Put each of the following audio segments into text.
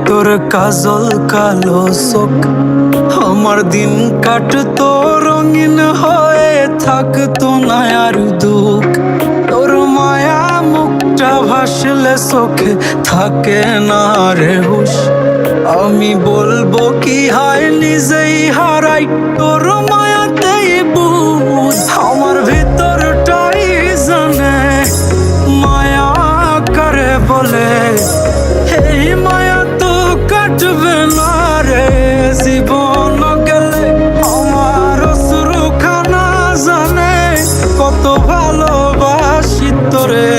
তোর কাজল কালো চোখ, আমার দিন কাটতো রঙিন হয়ে, থাকতো না আর দুঃখ। তোর মায়া মুখটা ভাসলে চোখে থাকে না রে হুশ। আমি বলবো কি হয় নিজেই হারাই তোর মায়াতেই বুঝ। আমার ভিতরটাই জানে মায়া করে বলে, এই মায়া তো কাটবে না রে জীবন গেলে। আমার অশ্রুখানা জানে কত ভালোবাসি তোরে,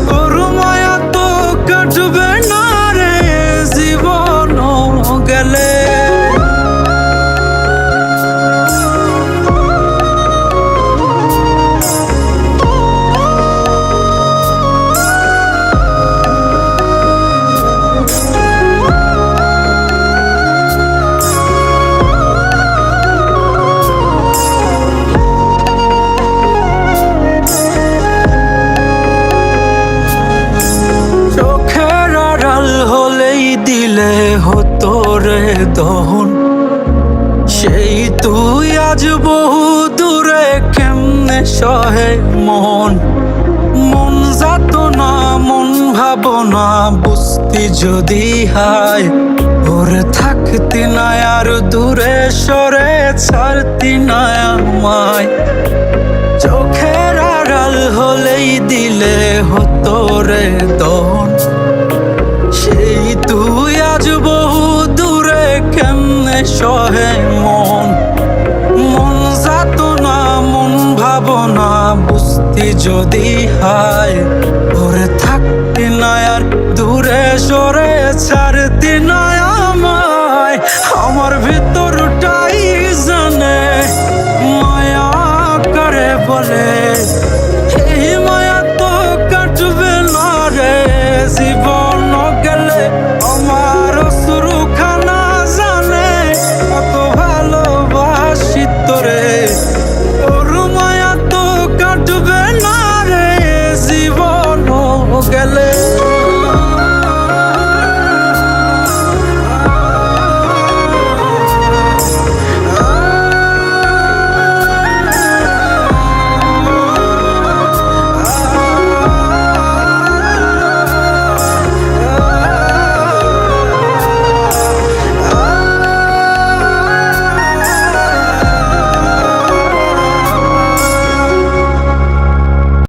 তোর মায়া তো কাটবে না রে জীবন গেলে। দিলে হতো রে দহন, সেই তুই আজ বহু দূরে কেমনে সহে মন। মন যাত না মন ভাবনা বুঝতি যদি হায়, ওরে থাকতি না আর দূরে সরে ছাড়তি না আমায়। চোখের আড়াল হলেই দিলে হতো রে দহন, সেই তুই আজ বহু দূরে কেমনে সহে মন। মন যাত না মন ভাবনা বুঝতি যদি হায়, ওরে থাকতি না আর দূরে সরে ছাড়তি না আমায়। আমার ভিতর